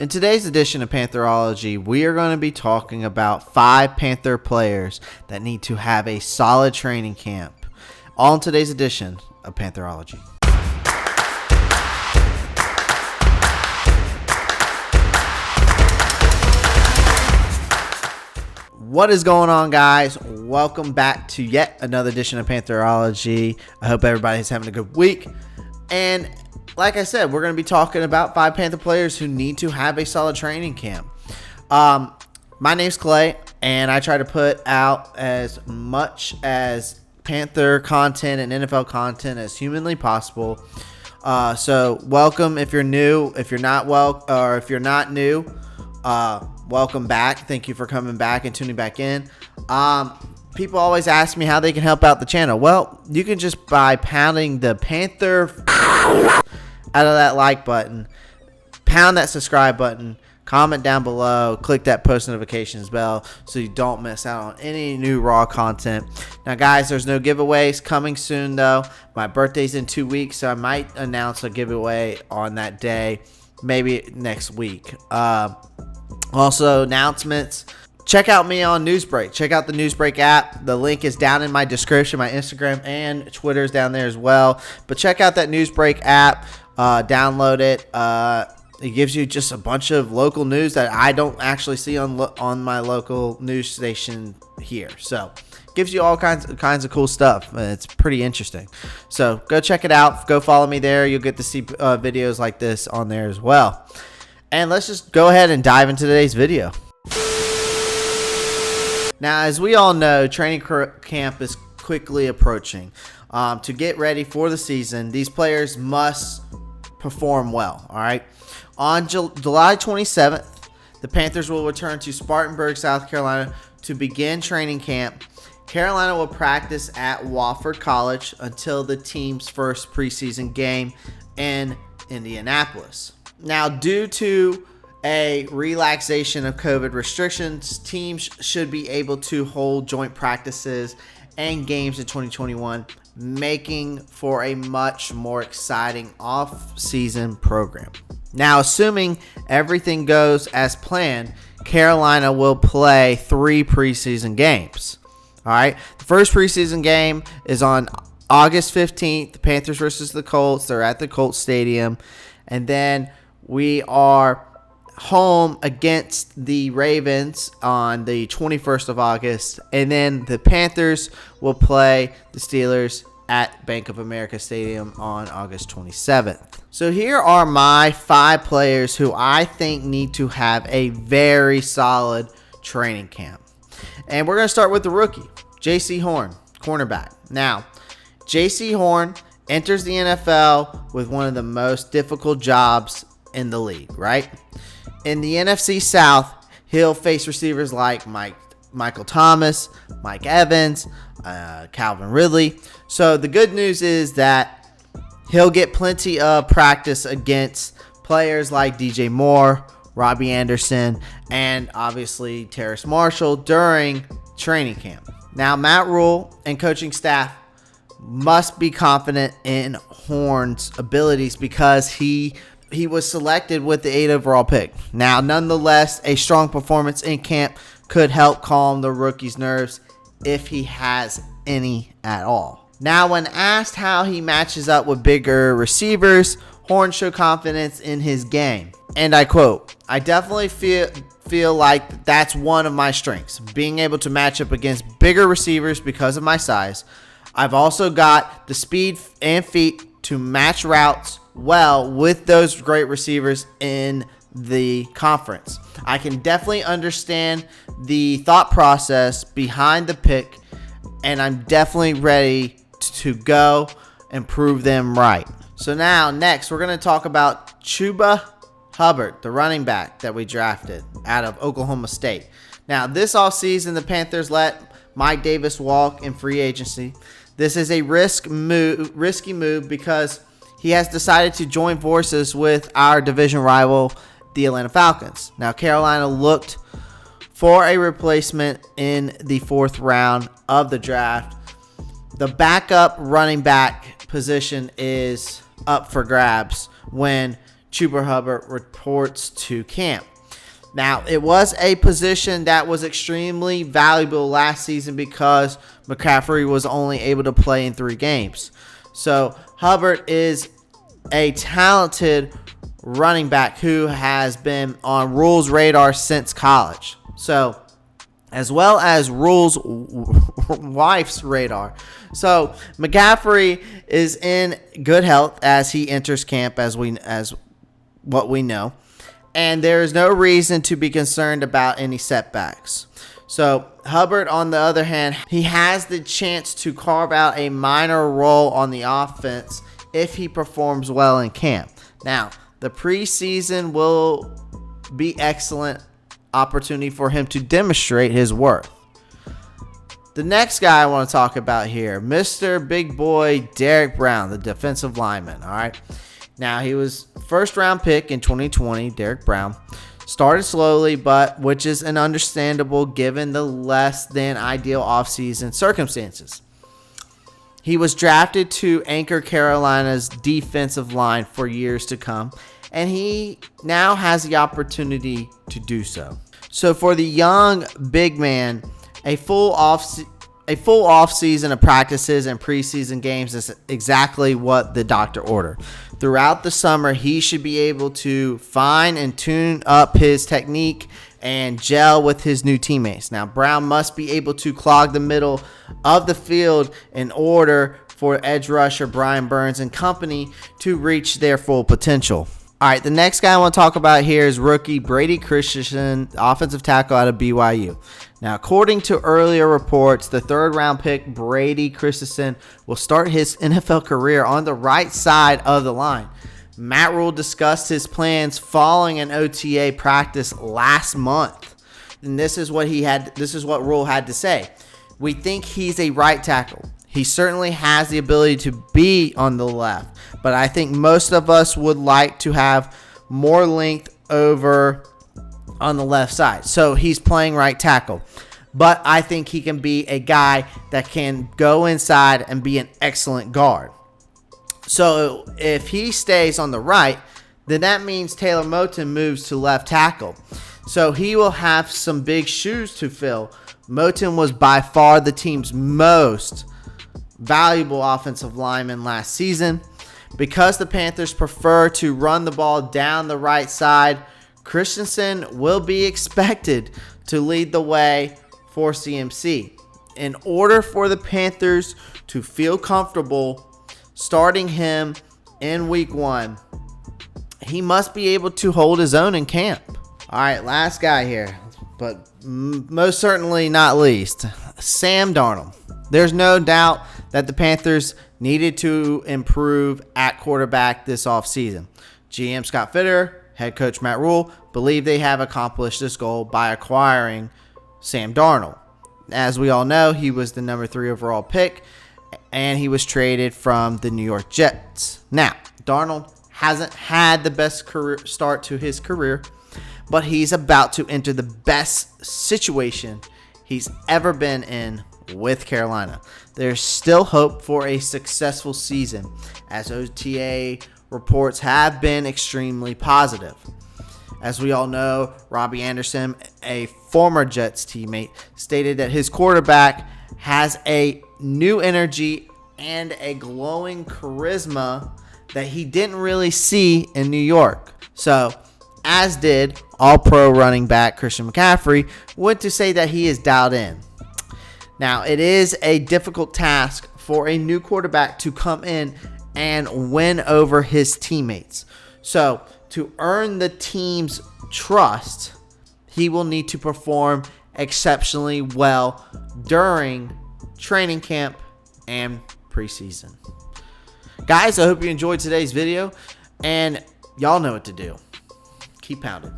In today's edition of Pantherology, we are going to be talking about 5 Panther players that need to have a solid training camp. All in today's edition of Pantherology. What is going on, guys? Welcome back to yet another edition of Pantherology. I hope everybody's having a good week. And like I said, we're going to be talking about 5 Panther players who need to have a solid training camp. My name's Clay, and I try to put out as much as Panther content and NFL content as humanly possible. So welcome if you're new. If you're not new, welcome back. Thank you for coming back and tuning back in. People always ask me how they can help out the channel. Well, you can just by pounding the Panther out of that like button, pound that subscribe button, comment down below, click that post notifications bell so you don't miss out on any new raw content. Now, guys, there's no giveaways coming soon, though. My birthday's in 2 weeks, so I might announce a giveaway on that day, maybe next week. Also, announcements. Check out me on Newsbreak. Check out the Newsbreak app. The link is down in my description. My Instagram and Twitter is down there as well. But check out that Newsbreak app. Download it. It gives you just a bunch of local news that I don't actually see on my local news station here. So it gives you all kinds of cool stuff. It's pretty interesting. So go check it out. Go follow me there. You'll get to see videos like this on there as well. And let's just go ahead and dive into today's video. Now, as we all know, training camp is quickly approaching. To get ready for the season, these players must perform well, all right? On July 27th, the Panthers will return to Spartanburg, South Carolina to begin training camp. Carolina will practice at Wofford College until the team's first preseason game in Indianapolis. Now, due to a relaxation of COVID restrictions, teams should be able to hold joint practices and games in 2021, making for a much more exciting off-season program. Now, assuming everything goes as planned, Carolina will play 3 preseason games. All right, the first preseason game is on August 15th, the Panthers versus the Colts. They're at the Colts Stadium. And then we are home against the Ravens on the 21st of August. And then the Panthers will play the Steelers at Bank of America Stadium on August 27th. So here are my 5 players who I think need to have a very solid training camp. And we're going to start with the rookie, J.C. Horn, cornerback. Now, J.C. Horn enters the NFL with one of the most difficult jobs in the league, right? In the NFC South, he'll face receivers like Michael Thomas, Mike Evans, Calvin Ridley. So the good news is that he'll get plenty of practice against players like DJ Moore, Robbie Anderson, and obviously Terrace Marshall during training camp. Now, Matt Rule and coaching staff must be confident in Horn's abilities because he was selected with the 8th overall pick. Now, nonetheless, a strong performance in camp could help calm the rookie's nerves if he has any at all. Now, when asked how he matches up with bigger receivers, Horn showed confidence in his game. And I quote, "I definitely feel like that's one of my strengths, being able to match up against bigger receivers because of my size. I've also got the speed and feet to match routes well with those great receivers in the conference. I can definitely understand the thought process behind the pick, and I'm definitely ready to go and prove them right." So now, next, we're going to talk about Chuba Hubbard, the running back that we drafted out of Oklahoma State. Now, this offseason, the Panthers let Mike Davis walk in free agency. This is a risky move because he has decided to join forces with our division rival, the Atlanta Falcons. Now, Carolina looked for a replacement in the 4th round of the draft. The backup running back position is up for grabs when Chuba Hubbard reports to camp. Now, it was a position that was extremely valuable last season because McCaffrey was only able to play in 3 games. So, Hubbard is a talented running back who has been on Rule's radar since college. So, as well as Rule's wife's radar. So, McCaffrey is in good health as he enters camp, as what we know. And there is no reason to be concerned about any setbacks. So, Hubbard, on the other hand, he has the chance to carve out a minor role on the offense if he performs well in camp. Now, the preseason will be excellent opportunity for him to demonstrate his worth. The next guy I want to talk about here, Mr. Big Boy Derek Brown, the defensive lineman. All right. Now, he was first round pick in 2020. Derek Brown started slowly, but which is an understandable given the less than ideal offseason circumstances. He was drafted to anchor Carolina's defensive line for years to come, and he now has the opportunity to do so. So for the young big man, a full offseason of practices and preseason games is exactly what the doctor ordered. Throughout the summer, he should be able to fine and tune up his technique and gel with his new teammates. Now, Brown must be able to clog the middle of the field in order for edge rusher Brian Burns and company to reach their full potential. All right, the next guy I want to talk about here is rookie Brady Christensen, offensive tackle out of BYU. Now, according to earlier reports, the 3rd-round pick Brady Christensen will start his NFL career on the right side of the line. Matt Rule discussed his plans following an OTA practice last month, and this is what Rule had to say. We think he's a right tackle. He certainly has the ability to be on the left, but I think most of us would like to have more length over on the left side. So he's playing right tackle, but I think he can be a guy that can go inside and be an excellent guard. So if he stays on the right, then that means Taylor Moton moves to left tackle. So he will have some big shoes to fill. Moton was by far the team's most valuable offensive lineman last season. Because the Panthers prefer to run the ball down the right side, Christensen will be expected to lead the way for CMC. In order for the Panthers to feel comfortable starting him in week 1, he must be able to hold his own in camp. All right, last guy here, but most certainly not least, Sam Darnold. There's no doubt that the Panthers needed to improve at quarterback this offseason. GM Scott Fitter, head coach Matt Rule, believe they have accomplished this goal by acquiring Sam Darnold. As we all know, he was the number 3 overall pick, and he was traded from the New York Jets. Now, Darnold hasn't had the best career start to his career, but he's about to enter the best situation he's ever been in with Carolina. There's still hope for a successful season, as OTA reports have been extremely positive. As we all know, Robbie Anderson, a former Jets teammate, stated that his quarterback has a new energy and a glowing charisma that he didn't really see in New York. So, as did all-pro running back Christian McCaffrey, went to say that he is dialed in. Now, it is a difficult task for a new quarterback to come in and win over his teammates. So, to earn the team's trust, he will need to perform exceptionally well during training camp and preseason. Guys, I hope you enjoyed today's video, and y'all know what to do. Keep pounding.